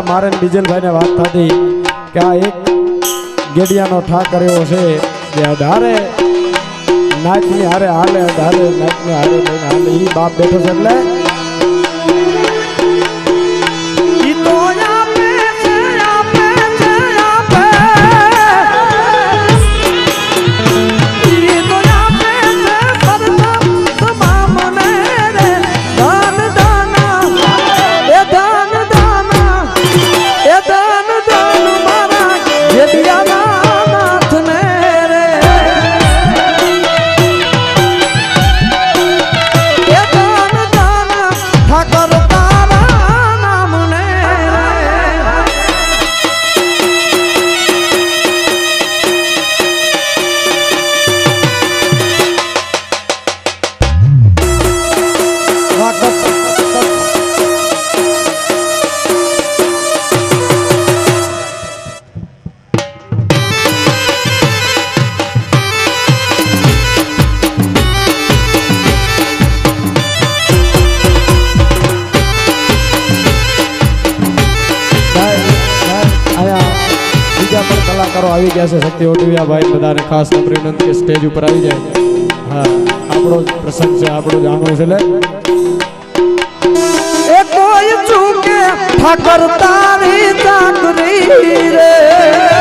મારે ડીઝલભાઈ ને વાત થતી કે આ એક ગેડિયાનો ઠા કર્યો છે જે અઢારે નાચની હારે હાલે અઢારે નાચની હારે લઈને હાલે ઈ બાપ બેઠો છે એટલે કલાકારો આવી ગયા છે શક્તિ ઓટવિયા ભાઈ બધાને ખાસ વિનંતી કે સ્ટેજ ઉપર આવી જાય હા આપણો પ્રસંગ છે આપણો જાણવું છે એ કોઈ ચૂકે ઠાકર તારી ચાકરી રે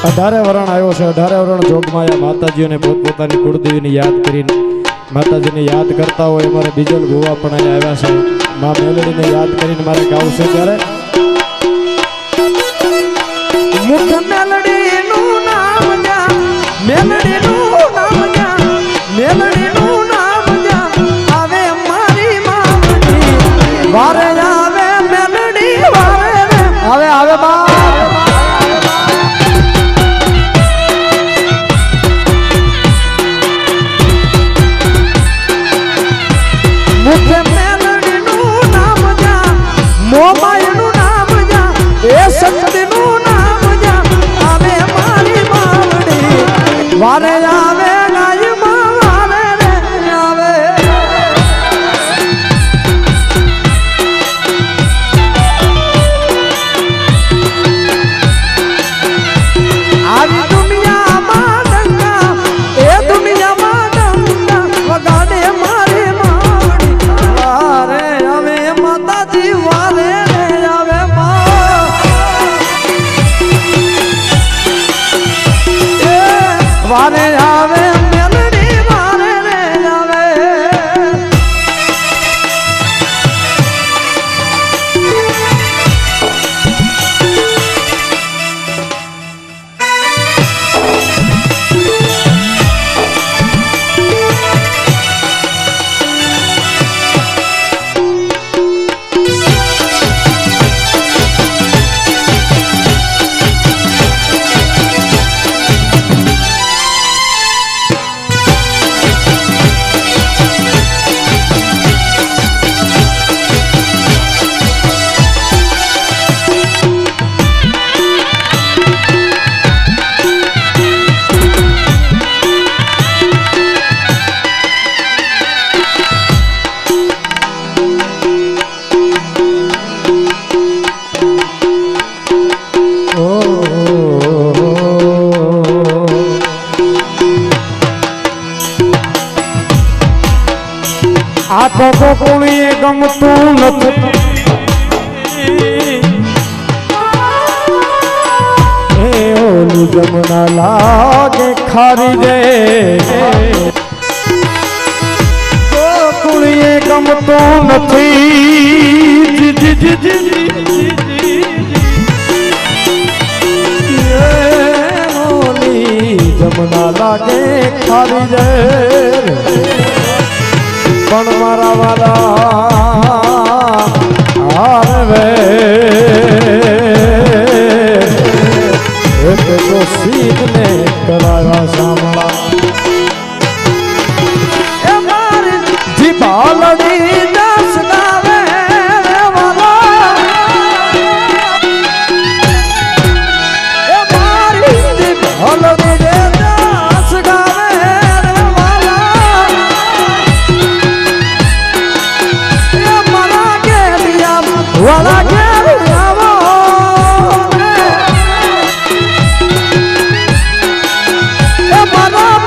18 વરણ આવ્યો છે 18 વરણ જોગમાયા માતાજીઓને પોતપોતાની કુળદેવીને યાદ કરીને માતાજીને યાદ કરતા હોય મારે બીજલ ભુવા પણ અહીંયા આવ્યા છે માં મેલડીને યાદ કરીને મારે ગાવું છે ત્યારે મુખ મેલડીનું નામ જા મેલડીનું નામ જા મેલડીનું નામ જા આવે મારી મામડી વારે આવે મેલડી વારે આવે આવે બા મુખ મેલડીનું નામ જા મોમાયનું નામ જા એ શક્તિનું નામ જા આવે મારી માવડી વારે આવે નાયમાં વારે રે આવે આવી દુનિયામાં ડંગા એ દુનિયામાં ડંગા વગાડે મારી માવડી વારે આવે માતાજી વારે રે આવે વારે આવે મેલડી વારે રે આવે આ તો કોણીએ ગમતું નથી એ ઓલું જમના લાગે ખારી દે કોણીએ ગમતું નથી ઓલી જમના લાગે ખારી દે પણ મારા વાલા આવે એક તો સીધને કરાવ્યા સાંભળા એ મારી જીભાલડી દસ ગાવે વાલા એ મારી જીભાલડી દસ ગાવે વાલા એ મના કે લિયા વાલા કે આવો એ મના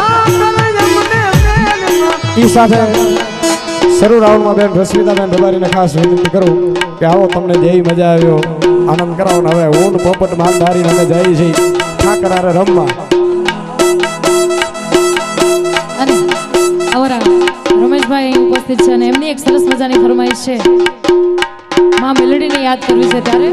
ઠાકર જમને મેલમાં એ સાથે શરૂ રાઉન્ડમાં બેન રશ્મિતાબેન રબારીને ખાસ વિનંતી કરું કે આવો તમને જે મજા આવ્યો આનંદ કરાવો ને હવે ઊન પોપટ માલધારીને અમે જઈએ છીએ ઠાકર હારે રમવા. અને અમારા રમેશભાઈ ઉપસ્થિત છે અને એમની એક સરસ મજાની ફરમાઈશ છે માં મેલડીને યાદ કરવી છે ત્યારે